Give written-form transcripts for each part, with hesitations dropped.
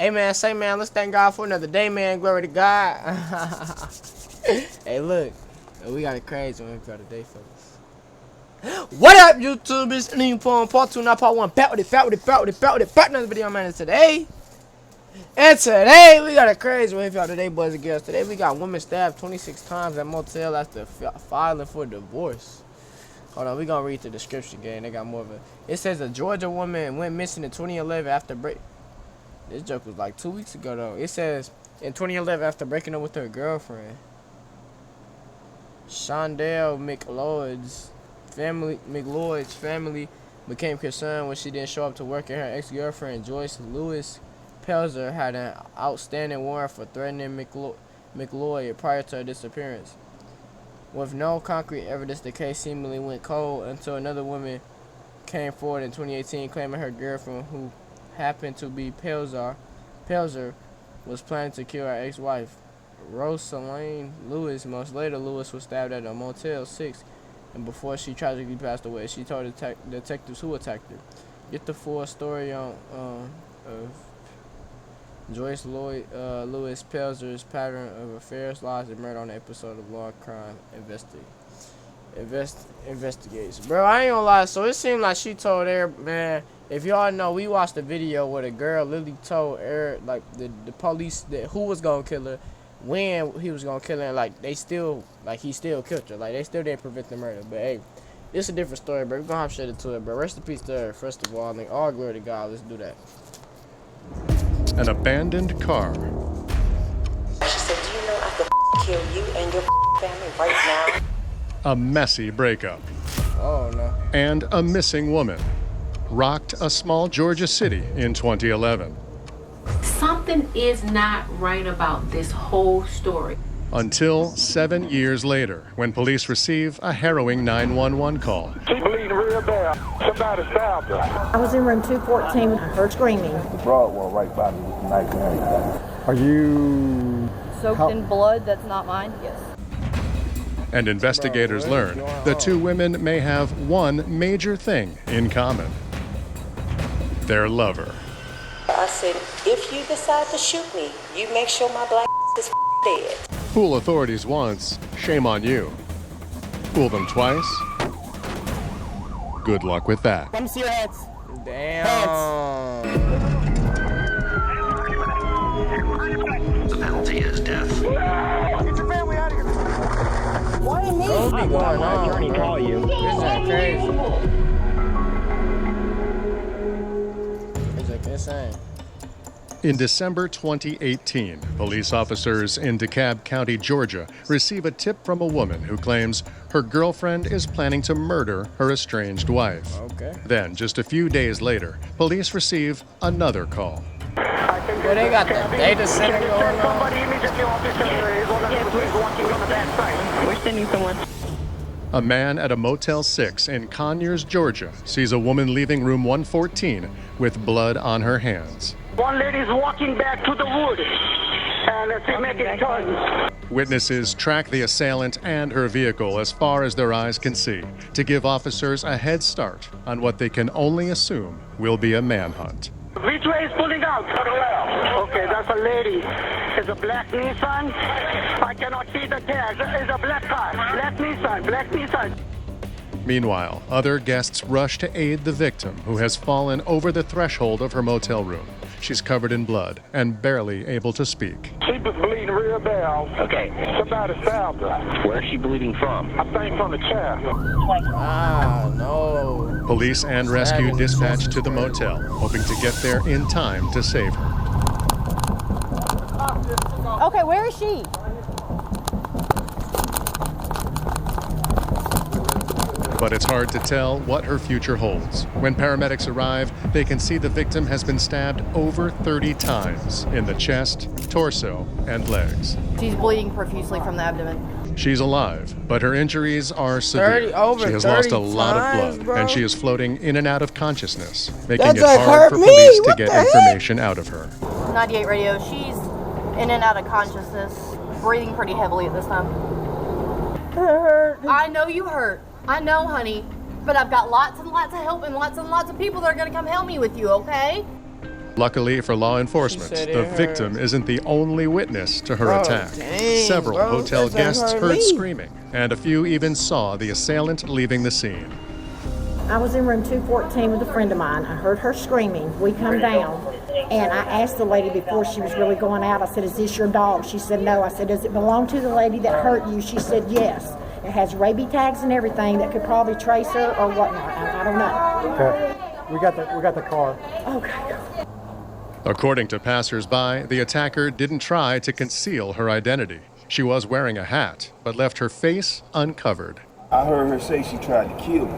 Hey man, say man, let's thank God for another day, man. Glory to God. Hey, look, we got it crazy when we got a day, fellas. What up, YouTube? It's new part 2, not part 1. Back with it. Back another video, man. Today we got a crazy one for y'all today, boys and girls. Today we got women stabbed 26 times at Motel after filing for divorce. Hold on, we gonna read the description, gang. They got more of it. It says a Georgia woman went missing in 2011 after break. This joke was like 2 weeks ago, though. It says in 2011 after breaking up with her girlfriend. Shondell McLeod's family became concerned when she didn't show up to work, and her ex-girlfriend Joyce Lewis Pelzer had an outstanding warrant for threatening McLeod prior to her disappearance. With no concrete evidence, the case seemingly went cold until another woman came forward in 2018 claiming her girlfriend, who happened to be Pelzer, was planning to kill her ex-wife. Rosalene Lewis. Months later, Lewis was stabbed at a Motel 6, and before she tragically passed away, she told detectives who attacked her. Get the full story on of Joyce Lewis Pelzer's pattern of affairs, lies, and murder on the episode of Law and Crime Investigates. Bro, I ain't gonna lie. So it seemed like she told man. If y'all know, we watched the video where the girl literally told like the police that who was gonna kill her, when he was gonna kill her, and like he still killed her. Like they still didn't prevent the murder. But hey, this is a different story, bro. We're gonna hop straight into it, bro. Rest in peace to her, first of all. And all glory to God. Let's do that. An abandoned car. She said, do you know I could kill you and your family right now? A messy breakup. Oh no. And a missing woman rocked a small Georgia city in 2011. Something is not right about this whole story. Until 7 years later, when police receive a harrowing 911 call. She bleeding real bad. Somebody stabbed her. I was in room 214 with her screaming. The broad one right by me with the knife and everything. Are you Soaked in blood, that's not mine? Yes. And investigators learn the two women may have one major thing in common. Their lover. I said, if you decide to shoot me, you make sure my black is dead. Fool authorities once, shame on you. Fool them twice, good luck with that. Let me see your heads. Damn. The penalty is death. Get your family out of here. Why me? Don't be going on. call you? This is crazy. It's insane. In December 2018, police officers in DeKalb County, Georgia, receive a tip from a woman who claims her girlfriend is planning to murder her estranged wife. Okay. Then, just a few days later, police receive another call. Well, they got the data center going on. Somebody immediately officer is walking on the back side. We're sending someone. A man at a Motel 6 in Conyers, Georgia, sees a woman leaving room 114 with blood on her hands. One lady's walking back to the wood, and she's making turns. Witnesses track the assailant and her vehicle as far as their eyes can see to give officers a head start on what they can only assume will be a manhunt. Which way is pulling out? To the left. Okay, that's a lady. It's a black Nissan. I cannot see the tag. It's a black car. Black Nissan. Meanwhile, other guests rush to aid the victim, who has fallen over the threshold of her motel room. She's covered in blood and barely able to speak. She was bleeding real bad. Okay. Somebody stabbed her. Where is she bleeding from? I think from the chair. Ah, no. Police and rescue dispatched to the motel, hoping to get there in time to save her. Okay, where is she? But it's hard to tell what her future holds. When paramedics arrive, they can see the victim has been stabbed over 30 times in the chest, torso, and legs. She's bleeding profusely from the abdomen. She's alive, but her injuries are severe. She has lost a lot of blood, and she is floating in and out of consciousness, making it hard for police to get information out of her. 98 radio, she's in and out of consciousness, breathing pretty heavily at this time. I know you hurt. I know, honey, but I've got lots and lots of help and lots of people that are going to come help me with you, okay? Luckily for law enforcement, the victim isn't the only witness to her attack. Several hotel guests heard screaming, and a few even saw the assailant leaving the scene. I was in room 214 with a friend of mine. I heard her screaming. We come down, and I asked the lady before she was really going out, I said, "Is this your dog?" She said, "No." I said, "Does it belong to the lady that hurt you?" She said, "Yes." It has R.I.P tags and everything that could probably trace her or whatnot. I don't know. Okay. We got the car. Okay. According to passersby, the attacker didn't try to conceal her identity. She was wearing a hat, but left her face uncovered. I heard her say she tried to kill me.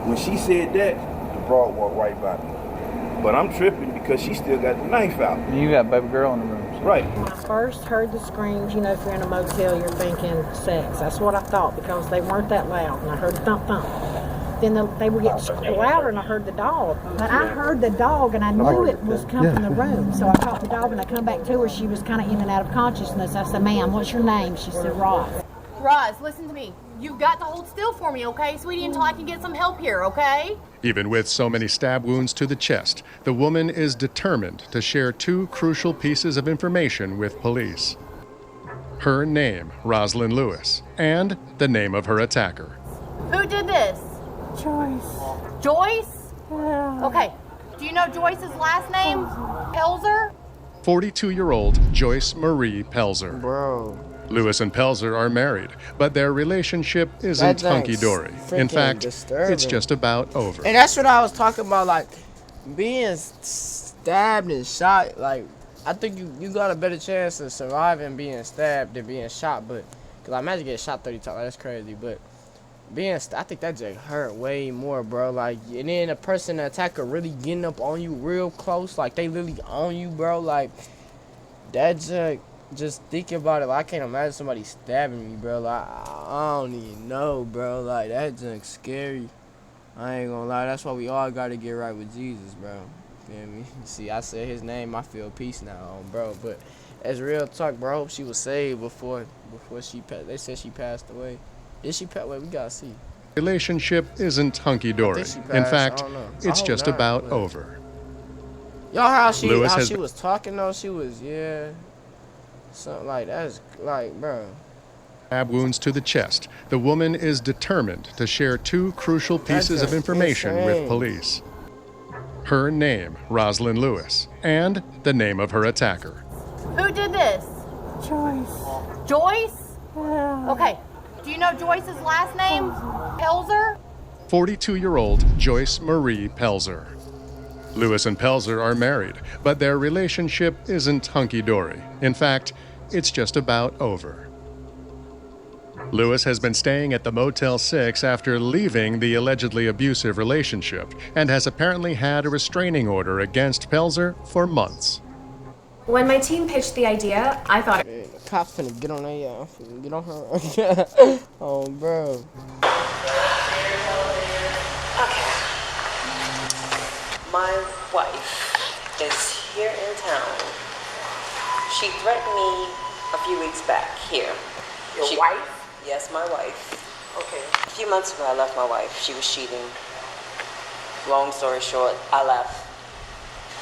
When she said that, the broad walked right by me. But I'm tripping because she still got the knife out. You got baby girl in the room. So. Right. When I first heard the screams, you know, if you're in a motel, you're thinking sex. That's what I thought because they weren't that loud. And I heard the thump thump. Then they were getting louder and I heard the dog. But I heard the dog and I knew it was coming from the room. So I caught the dog and I come back to her. She was kind of in and out of consciousness. I said, "Ma'am, what's your name?" She said, "Roz." Roz, listen to me. You've got to hold still for me, okay, sweetie, until I can get some help here, okay? Even with so many stab wounds to the chest, the woman is determined to share two crucial pieces of information with police. Her name, Rosalind Lewis, and the name of her attacker. Who did this? Joyce. Joyce? Yeah. Okay. Do you know Joyce's last name? Pelzer? 42-year-old Joyce Marie Pelzer. Bro. Lewis and Pelzer are married, but their relationship isn't hunky-dory. In fact, it's just about over. And that's what I was talking about, like, being stabbed and shot. Like, I think you got a better chance of surviving being stabbed than being shot, but, because I imagine getting shot 30 times, that's crazy, but I think that just hurt way more, bro. Like, and then a person, the attacker, really getting up on you real close, like, they literally on you, bro, like, that's just thinking about it, like, I can't imagine somebody stabbing me, bro. Like, I don't even know, bro. Like, that's just scary. I ain't gonna lie. That's why we all gotta get right with Jesus, bro. Feel me? See, I said his name. I feel peace now, bro. But as real talk, bro, I hope she was saved before she passed. They said she passed away. Did she pass away? We gotta see. Relationship isn't hunky-dory. In fact, it's just about over. Y'all, how she was talking though? She was, yeah. Something like that's like, bro. Stab wounds to the chest. The woman is determined to share two crucial pieces of information with police. Her name, Rosalind Lewis, and the name of her attacker. Who did this? Joyce. Joyce? Yeah. Okay. Do you know Joyce's last name? Pelzer? 42-year-old Joyce Marie Pelzer. Lewis and Pelzer are married, but their relationship isn't hunky-dory. In fact, it's just about over. Lewis has been staying at the Motel 6 after leaving the allegedly abusive relationship and has apparently had a restraining order against Pelzer for months. When my team pitched the idea, I thought The cops finna get on her, get on her. Oh, bro. My wife is here in town. She threatened me a few weeks back here. Your wife? Yes, my wife. okay. A few months ago, I left my wife. She was cheating. Long story short, I left.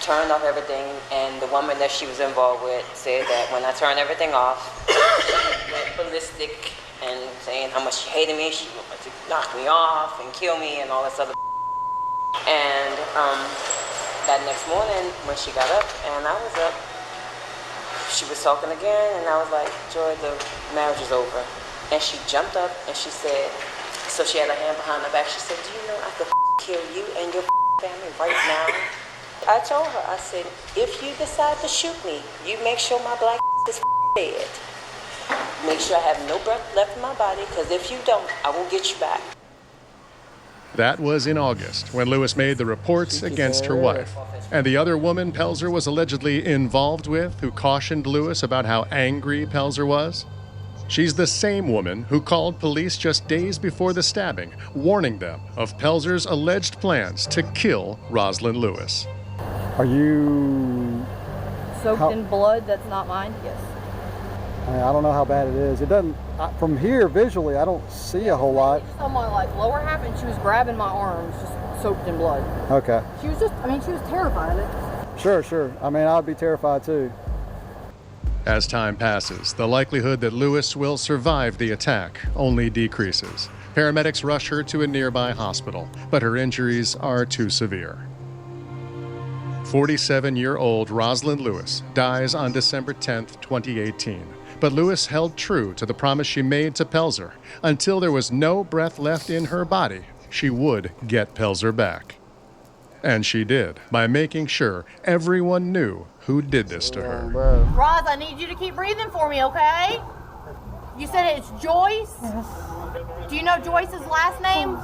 Turned off everything, and the woman that she was involved with said that when I turned everything off, she went ballistic and saying how much she hated me. She wanted to knock me off and kill me and all this other. And that next morning, when she got up and I was up, she was talking again, and I was like, "Joy, the marriage is over." And she jumped up and she said, so she had her hand behind her back. She said, "Do you know I could kill you and your family right now?" I told her, I said, "If you decide to shoot me, you make sure my black is dead. Make sure I have no breath left in my body, because if you don't, I will get you back." That was in August, when Lewis made the reports against her wife. And the other woman Pelzer was allegedly involved with, who cautioned Lewis about how angry Pelzer was? She's the same woman who called police just days before the stabbing, warning them of Pelzer's alleged plans to kill Rosalind Lewis. Are you Soaked in blood that's not mine? Yes. I don't know how bad it is. It doesn't, from here visually, I don't see a whole lot. Just on my like lower half, and she was grabbing my arms, just soaked in blood. Okay. She was just, she was terrified of it. Sure. I mean, I'd be terrified too. As time passes, the likelihood that Lewis will survive the attack only decreases. Paramedics rush her to a nearby hospital, but her injuries are too severe. 47-year-old Rosalind Lewis dies on December 10, 2018. But Lewis held true to the promise she made to Pelzer. Until there was no breath left in her body, she would get Pelzer back. And she did, by making sure everyone knew who did this to her. Roz, I need you to keep breathing for me, okay? You said it's Joyce? Yes. Do you know Joyce's last name?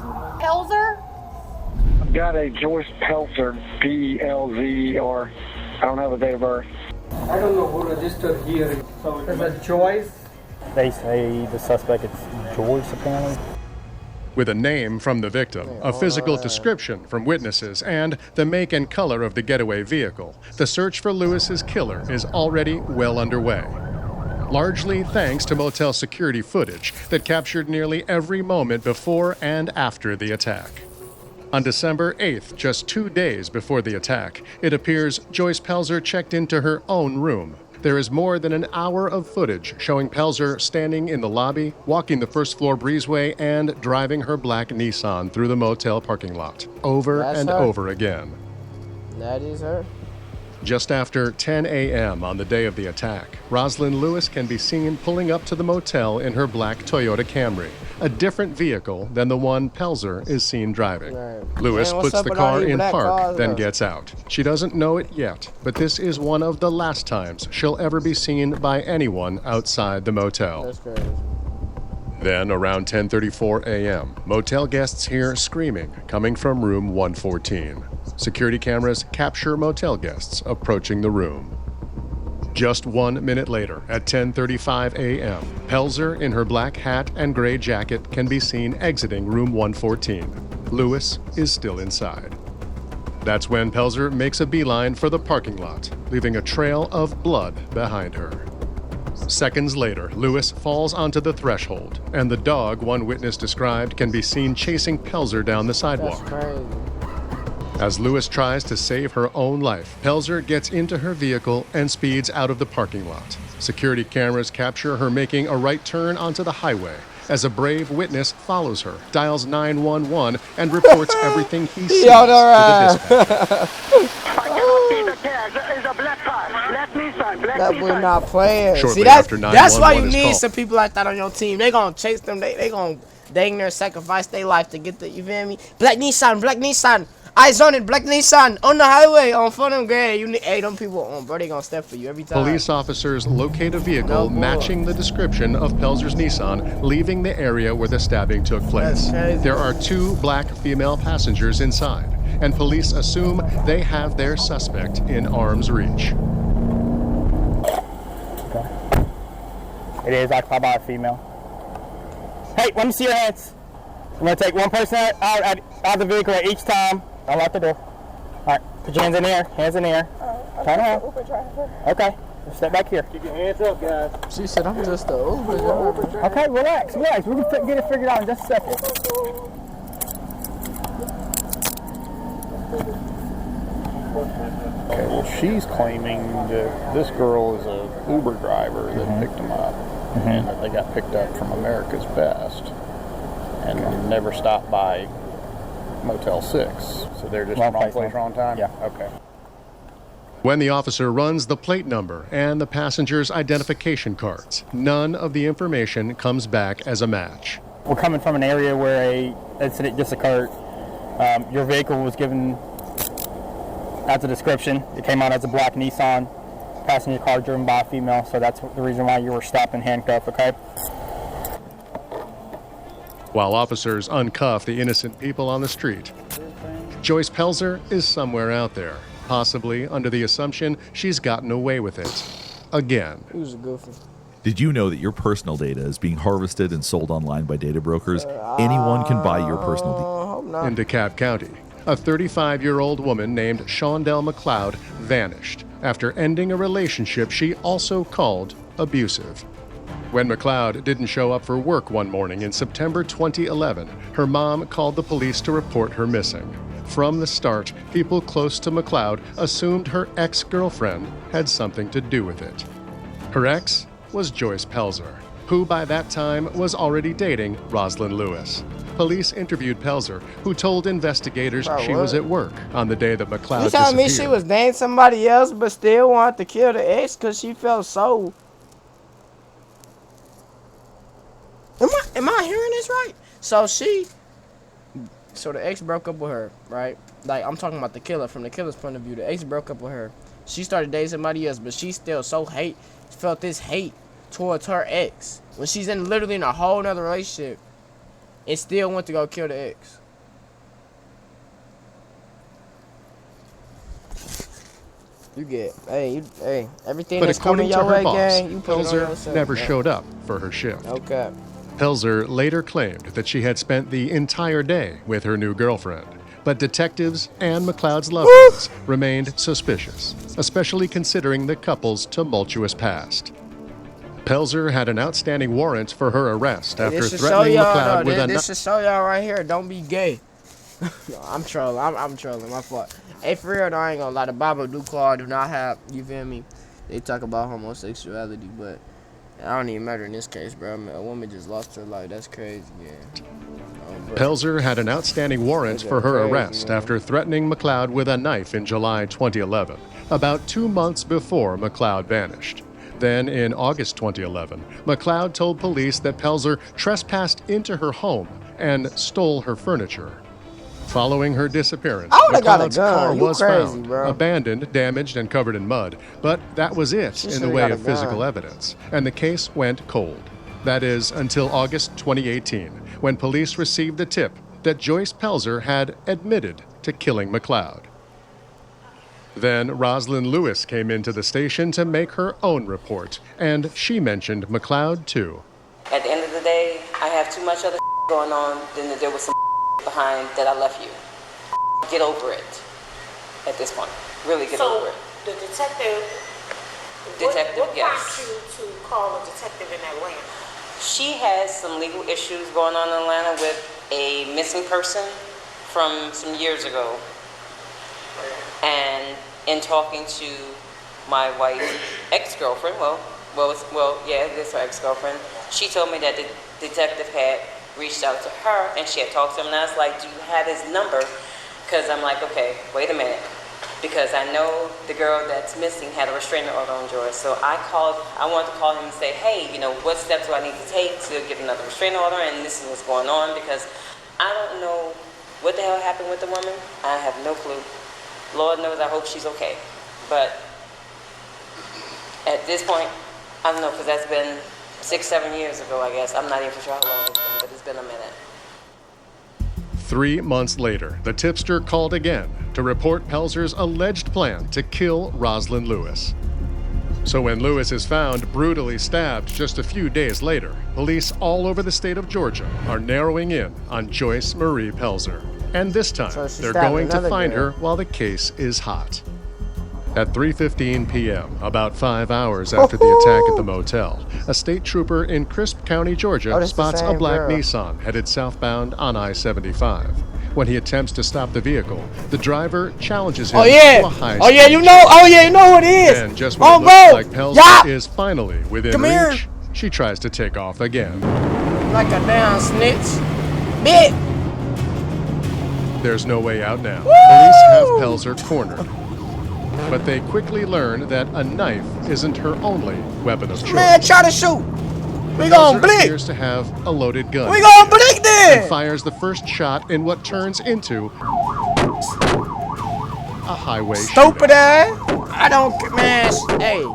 Pelzer? I've got a Joyce Pelzer, P-L-Z-R. I don't have a date of birth. I don't know who registered here. So is it Joyce? They say the suspect is Joyce, apparently. With a name from the victim, a physical description from witnesses, and the make and color of the getaway vehicle, the search for Lewis's killer is already well underway. Largely thanks to Motel security footage that captured nearly every moment before and after the attack. On December 8th, just 2 days before the attack, it appears Joyce Pelzer checked into her own room. There is more than an hour of footage showing Pelzer standing in the lobby, walking the first-floor breezeway, and driving her black Nissan through the motel parking lot, over and over again. That is her. Just after 10 a.m. on the day of the attack, Rosalind Lewis can be seen pulling up to the motel in her black Toyota Camry, a different vehicle than the one Pelzer is seen driving. Right. Lewis Man, puts the car in park, cars, then gets out. She doesn't know it yet, but this is one of the last times she'll ever be seen by anyone outside the motel. That's crazy. Then, around 10:34 a.m., motel guests hear screaming coming from room 114. Security cameras capture motel guests approaching the room. Just 1 minute later, at 10:35 a.m., Pelzer, in her black hat and gray jacket, can be seen exiting room 114. Lewis is still inside. That's when Pelzer makes a beeline for the parking lot, leaving a trail of blood behind her. Seconds later, Lewis falls onto the threshold, and the dog one witness described can be seen chasing Pelzer down the sidewalk. That's crazy. As Lewis tries to save her own life, Pelzer gets into her vehicle and speeds out of the parking lot. Security cameras capture her making a right turn onto the highway as a brave witness follows her, dials 911, and reports everything he sees to the dispatch. That we're not playing. Shortly See, that's after why you 911 is need called. some people like that on your team. They gonna chase them. They gonna dang near sacrifice their life to get the, you feel me? Black Nissan. Eyes on it, black Nissan on the highway on front of them. Great, you need, hey, them people on, bro. They gonna step for you every time. Police officers locate a vehicle matching the description of Pelzer's Nissan, leaving the area where the stabbing took place. There are 2 black female passengers inside, and police assume they have their suspect in arm's reach. Okay. It is occupied by a female. Hey, let me see your hands. I'm gonna take one person out of the vehicle at each time. I'll lock the door. All right, put your hands in the air. Hands in the air. Turn around. Okay, step back here. Keep your hands up, guys. She said, I'm just a Uber driver. Okay, relax. We can get it figured out in just a second. Okay, well, she's claiming that this girl is a Uber driver that picked them up, and that they got picked up from America's Best, and never stopped by Motel 6. So they're just wrong place, wrong time? Yeah. Okay. When the officer runs the plate number and the passenger's identification cards, none of the information comes back as a match. We're coming from an area where an incident just occurred. Your vehicle was given as a description. It came out as a black Nissan passenger car driven by a female, so that's the reason why you were stopped and handcuffed, okay? While officers uncuff the innocent people on the street, Joyce Pelzer is somewhere out there, possibly under the assumption she's gotten away with it. Again. Who's a goofy? Did you know that your personal data is being harvested and sold online by data brokers? Anyone can buy your personal data. In DeKalb County, a 35-year-old woman named Shondell McLeod vanished after ending a relationship she also called abusive. When McLeod didn't show up for work one morning in September 2011, her mom called the police to report her missing. From the start, people close to McLeod assumed her ex-girlfriend had something to do with it. Her ex was Joyce Pelzer, who by that time was already dating Rosalind Lewis. Police interviewed Pelzer, who told investigators she was at work on the day that McLeod You telling me disappeared. she was dating somebody else but still wanted to kill the ex because she felt so... Am I hearing this right? So the ex broke up with her, right? Like, I'm talking about the killer. From the killer's point of view, the ex broke up with her. She started dating somebody else, but she still felt this hate towards her ex. When she's literally in a whole nother relationship, and still went to go kill the ex. Hey, everything But that's coming according to your her way, boss, gang, you put it on Pelzer yourself. never showed up for her shift. Okay. Pelzer later claimed that she had spent the entire day with her new girlfriend, but detectives and McLeod's loved ones remained suspicious, especially considering the couple's tumultuous past. Pelzer had an outstanding warrant for her arrest after threatening McLeod with a This should show y'all right here, don't be gay. No, I'm trolling, I'm trolling, my fault. Hey, for real, though, I ain't gonna lie, the Bible do not have, you feel me? They talk about homosexuality, but I don't even matter in this case, bro. I mean, a woman just lost her life. That's crazy, yeah. Pelzer had an outstanding warrant for her arrest after threatening McLeod with a knife in July 2011, about 2 months before McLeod vanished. Then, in August 2011, McLeod told police that Pelzer trespassed into her home and stole her furniture. Following her disappearance, McLeod's car was found, abandoned, damaged, and covered in mud. But that was it in the way of physical evidence, and the case went cold. That is, until August 2018, when police received the tip that Joyce Pelzer had admitted to killing McLeod. Then Rosalind Lewis came into the station to make her own report, and she mentioned McLeod too. At the end of the day, I have too much other going on than to deal with some behind that I left you. Get over it at this point. Really get over it. The detective, what prompted you to call a detective in Atlanta? She has some legal issues going on in Atlanta with a missing person from some years ago. And in talking to my wife's ex-girlfriend, yeah, it is her ex-girlfriend, she told me that the detective had reached out to her and she had talked to him, and I was like, do you have his number? Because I'm like, okay, wait a minute, because I know the girl that's missing had a restraining order on Joyce. So I wanted to call him and say, hey, what steps do I need to take to get another restraining order, and this is what's going on, because I don't know what the hell happened with the woman. I have no clue. Lord knows, I hope she's okay. But at this point, I don't know, because that's been 6-7 years ago, I guess. I'm not even sure how long it's been, but it's been a minute. 3 months later, the tipster called again to report Pelzer's alleged plan to kill Rosalind Lewis. So when Lewis is found brutally stabbed just a few days later, police all over the state of Georgia are narrowing in on Joyce Marie Pelzer. And this time, they're going to find her while the case is hot. At 3:15 p.m., about 5 hours after the attack at the motel, a state trooper in Crisp County, Georgia, spots a black Nissan headed southbound on I-75. When he attempts to stop the vehicle, the driver challenges him to a high speed. You know who it is. And just when it looks like Pelzer is finally within reach, she tries to take off again. Like a damn snitch. Bitch. There's no way out now. Police have Pelzer cornered. But they quickly learn that a knife isn't her only weapon of choice. Man, try to shoot. We gon' blink. Appears to have a loaded gun. We gon' blink then. And fires the first shot in what turns into a highway stupid ass. I don't, man. Hey.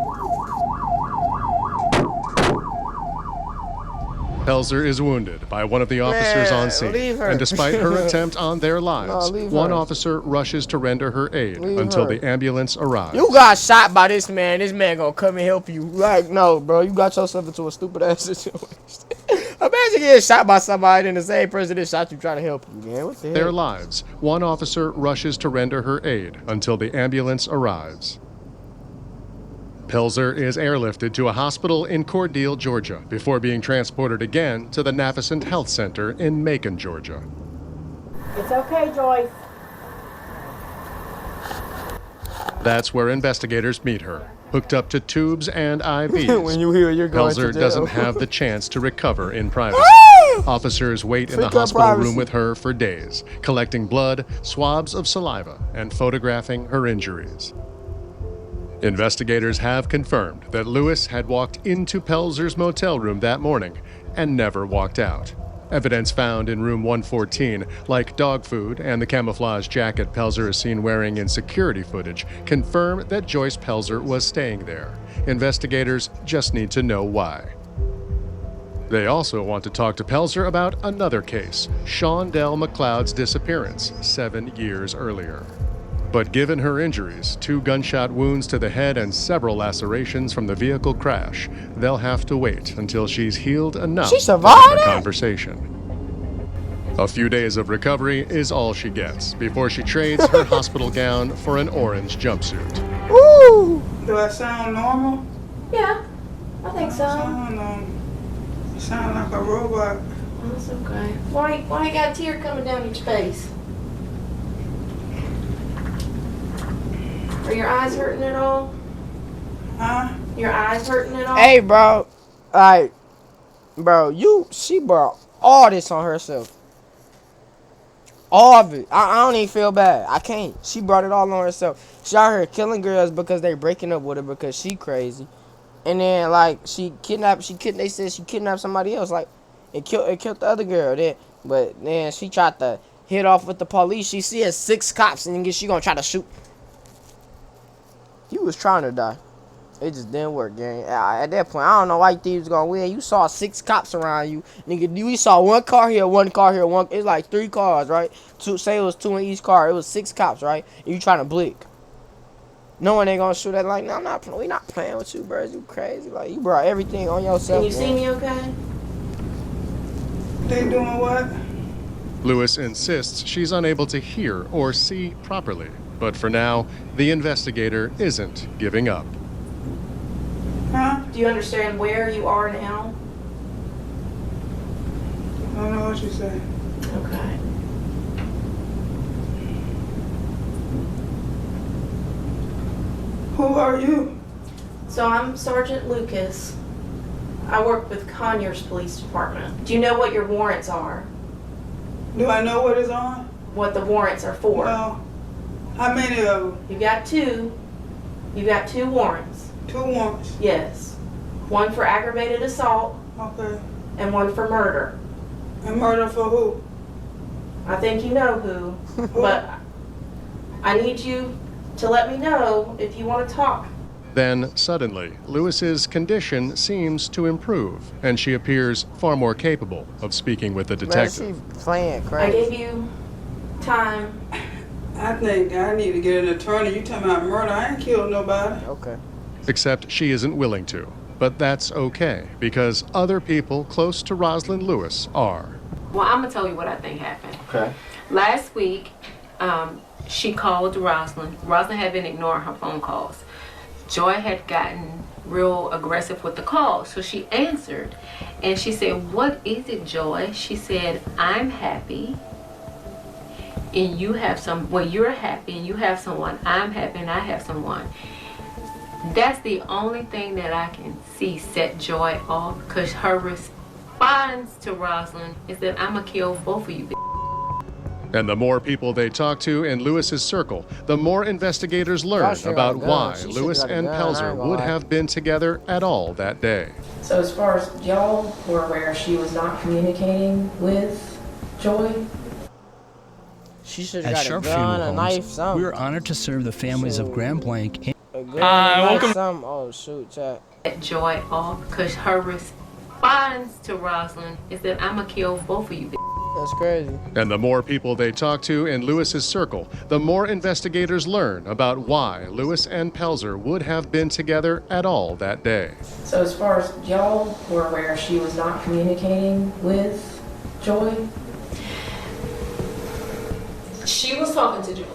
Pelzer is wounded by one of the officers on scene, and despite her attempt on their lives, one officer rushes to render her aid until the ambulance arrives. You got shot by this man. This man gonna come and help you. Like, no, bro, you got yourself into a stupid ass situation. Imagine getting shot by somebody and the same person that shot you trying to help you, man. What the hell? Their lives. One officer rushes to render her aid until the ambulance arrives. Pelzer is airlifted to a hospital in Cordele, Georgia, before being transported again to the Navicent Health Center in Macon, Georgia. It's okay, Joyce. That's where investigators meet her, hooked up to tubes and IVs. When you hear you're going to Pelzer jail. doesn't have the chance to recover in privacy. Officers wait in the hospital room with her for days, collecting blood, swabs of saliva, and photographing her injuries. Investigators have confirmed that Lewis had walked into Pelzer's motel room that morning and never walked out. Evidence found in room 114, like dog food and the camouflage jacket Pelzer is seen wearing in security footage, confirm that Joyce Pelzer was staying there. Investigators just need to know why. They also want to talk to Pelzer about another case, Shondell McLeod's disappearance 7 years earlier. But given her injuries, 2 gunshot wounds to the head and several lacerations from the vehicle crash, they'll have to wait until she's healed enough to have a conversation. A few days of recovery is all she gets before she trades her hospital gown for an orange jumpsuit. Woo! Do I sound normal? Yeah, I think so. I sound like a robot. That's okay. Why you got a tear coming down your face? Are your eyes hurting at all? Huh? Your eyes hurting at all? Hey, bro. Alright. Bro, she brought all this on herself. All of it. I don't even feel bad. I can't. She brought it all on herself. She out here killing girls because they breaking up with her because she crazy. And then, like, they said she kidnapped somebody else, like, and killed the other girl. But then she tried to hit off with the police. She sees 6 cops, and then she gonna try to shoot. You was trying to die. It just didn't work, gang. At that point, I don't know why you think you was gonna win. You saw 6 cops around you. Nigga, we saw 1 car here, 1 car here, it's like 3 cars, right? Say it was 2 in each car. It was 6 cops, right? And you trying to blink. Knowing they gonna shoot at, like, no, we not playing with you, bro. You crazy. Like, you brought everything on yourself. Can you see me okay? They doing what? Lewis insists she's unable to hear or see properly. But for now, the investigator isn't giving up. Huh? Do you understand where you are now? I don't know what you said. Okay. Who are you? So I'm Sergeant Lucas. I work with Conyers Police Department. Do you know what your warrants are? Do I know what is on? What the warrants are for? No. How many of them? You got 2. You got 2 warrants. 2 warrants? Yes. 1 for aggravated assault. Okay. And 1 for murder. And murder for who? I think you know who. But I need you to let me know if you want to talk. Then, suddenly, Lewis's condition seems to improve, and she appears far more capable of speaking with the detective. Man, she playing crazy. I gave you time. I think I need to get an attorney. You talking about murder? I ain't killed nobody. Okay. Except she isn't willing to. But that's okay, because other people close to Rosalind Lewis are. Well, I'm going to tell you what I think happened. Okay. Last week, she called Rosalind. Rosalind had been ignoring her phone calls. Joy had gotten real aggressive with the call, so she answered. And she said, "What is it, Joy?" She said, "I'm happy. And you have you're happy and you have someone. I'm happy and I have someone." That's the only thing that I can see set Joy off, because her response to Rosalind is that I'm gonna kill both of you. And the more people they talk to in Lewis's circle, the more investigators learn about why Lewis and Pelzer would have been together at all that day. So as far as y'all were aware, she was not communicating with Joy? She should At have got a Sharp gun, Funeral a Homes, knife, something. we are honored to serve the families of Graham Blank. A gun, a knife, something. Oh, shoot, chat. Set Joy off, because her response to Rosalind is that I'm gonna kill both of you. That's crazy. And the more people they talk to in Lewis's circle, the more investigators learn about why Lewis and Pelzer would have been together at all that day. So as far as y'all were aware, she was not communicating with Joy? She was talking to Joy,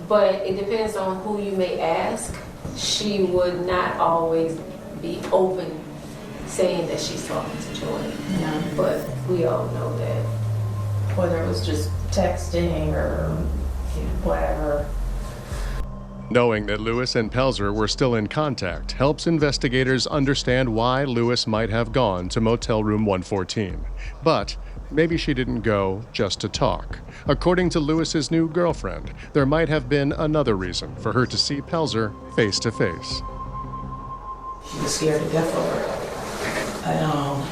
but it depends on who you may ask. She would not always be open saying that she's talking to Joy. No. But we all know that. Whether it was just texting or whatever. Knowing that Lewis and Pelzer were still in contact helps investigators understand why Lewis might have gone to Motel Room 114. But maybe she didn't go just to talk. According to Lewis's new girlfriend, there might have been another reason for her to see Pelzer face to face. She was scared to death of her. And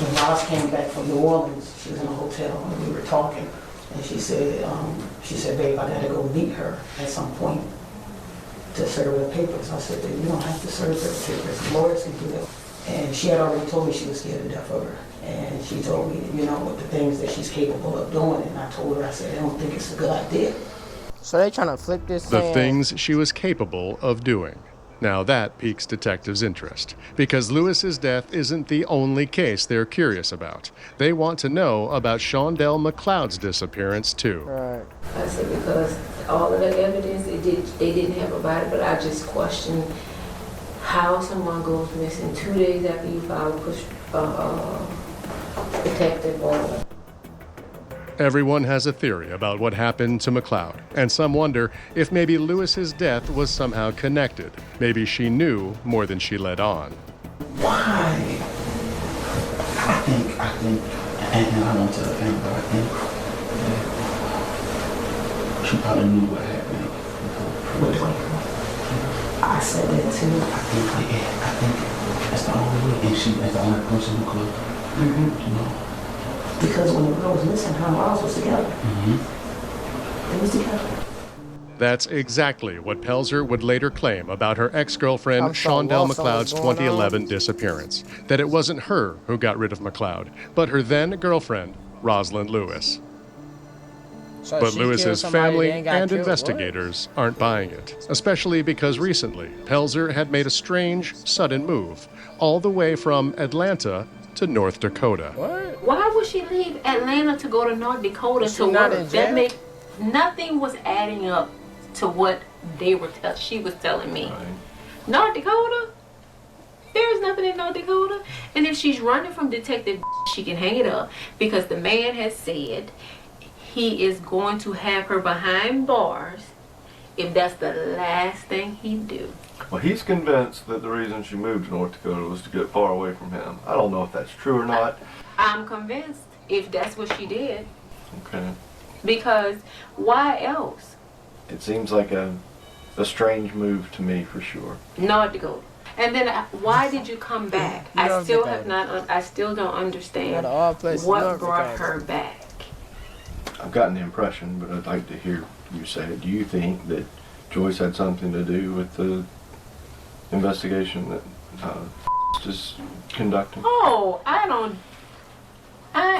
when Roz came back from New Orleans, she was in a hotel and we were talking. And she said, babe, I gotta go meet her at some point to serve her papers. I said, you don't have to serve her papers. The lawyers can do that. And she had already told me she was scared to death of her. And she told me, what the things that she's capable of doing. And I told her, I said, I don't think it's a good idea. So they trying to flip this The things she was capable of doing. Now that piques detectives' interest, because Lewis's death isn't the only case they're curious about. They want to know about Shondell McLeod's disappearance, too. Right. I said because all of the evidence, they didn't have a body, but I just questioned how someone goes missing 2 days after you file a protective order. Everyone has a theory about what happened to McLeod, and some wonder if maybe Lewis's death was somehow connected. Maybe she knew more than she let on. Why? I think, and I don't tell the family, but I think she probably knew what happened. I said that too. I think that's the only way, and that's the only person who could, Because when the girl was missing, her and Roz was together. They was together. That's exactly what Pelzer would later claim about her ex-girlfriend Shondell McLeod's 2011 disappearance. That it wasn't her who got rid of McLeod, but her then-girlfriend, Rosalind Lewis. So but Lewis's family and killed. investigators aren't buying it, especially because recently Pelzer had made a strange, sudden move, all the way from Atlanta to North Dakota. What? Why would she leave Atlanta to go to North Dakota to work? Nothing was adding up to what she was telling me. Right. North Dakota? There's nothing in North Dakota. And if she's running from detective, she can hang it up because the man has said he is going to have her behind bars if that's the last thing he do. Well, he's convinced that the reason she moved to North Dakota was to get far away from him. I don't know if that's true or not. I'm convinced if that's what she did. Okay. Because why else? It seems like a strange move to me for sure. North Dakota. And then why did you come back? I still don't understand what brought her back. I've gotten the impression, but I'd like to hear you say it. Do you think that Joyce had something to do with the investigation that is conducting? Oh, I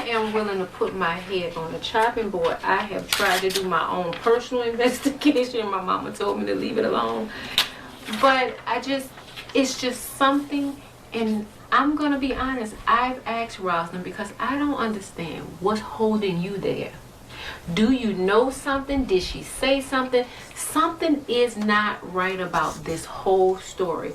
am willing to put my head on the chopping board. I have tried to do my own personal investigation. My mama told me to leave it alone. But it's just something, and I'm gonna be honest, I've asked Rosalind because I don't understand what's holding you there. Do you know something? Did she say something? Something is not right about this whole story.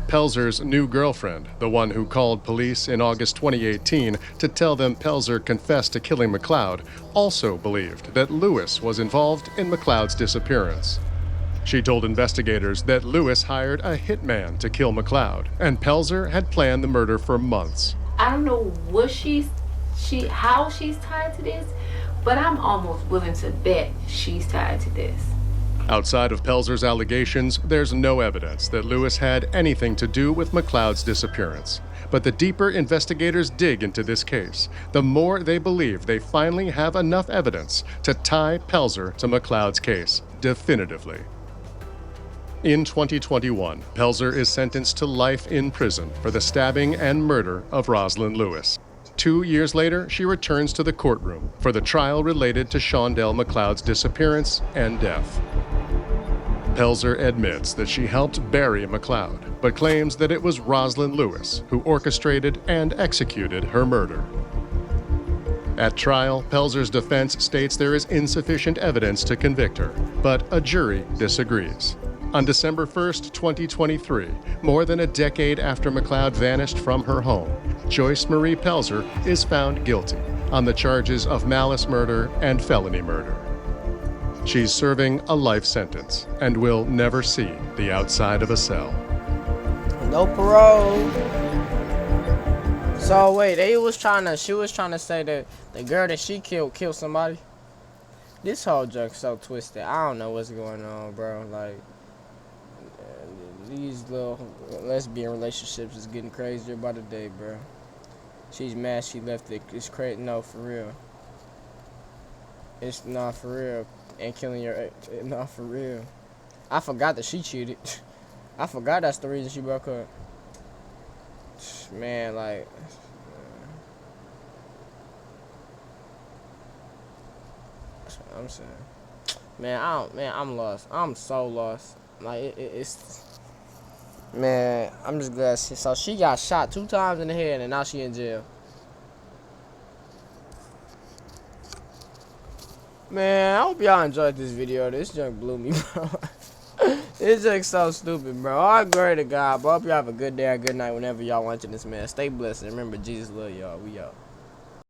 Pelzer's new girlfriend, the one who called police in August 2018 to tell them Pelzer confessed to killing McLeod, also believed that Lewis was involved in McLeod's disappearance. She told investigators that Lewis hired a hitman to kill McLeod, and Pelzer had planned the murder for months. I don't know what how she's tied to this, but I'm almost willing to bet she's tied to this. Outside of Pelzer's allegations, there's no evidence that Lewis had anything to do with McLeod's disappearance. But the deeper investigators dig into this case, the more they believe they finally have enough evidence to tie Pelzer to McLeod's case definitively. In 2021, Pelzer is sentenced to life in prison for the stabbing and murder of Rosalind Lewis. 2 years later, she returns to the courtroom for the trial related to Shondell McLeod's disappearance and death. Pelzer admits that she helped bury McLeod, but claims that it was Rosalind Lewis who orchestrated and executed her murder. At trial, Pelzer's defense states there is insufficient evidence to convict her, but a jury disagrees. On December 1st, 2023, more than a decade after McLeod vanished from her home, Joyce Marie Pelzer is found guilty on the charges of malice murder and felony murder. She's serving a life sentence and will never see the outside of a cell. No parole. So wait, she was trying to say that the girl that she killed somebody. This whole joke's so twisted. I don't know what's going on, bro. Like, these little lesbian relationships is getting crazier by the day, bro. She's mad she left it. It's crazy. No, for real. It's not for real. And killing your, not for real. I forgot that she cheated. I forgot that's the reason she broke up. Man, like, I'm saying, man, I'm lost. I'm so lost. Like, it's, man, I'm just glad. So she got shot 2 times in the head and now she in jail. Man, I hope y'all enjoyed this video. This junk blew me, bro. This junk's so stupid, bro. All glory to God. But I hope y'all have a good day or good night whenever y'all watching this, man. Stay blessed. And remember, Jesus love y'all. We out.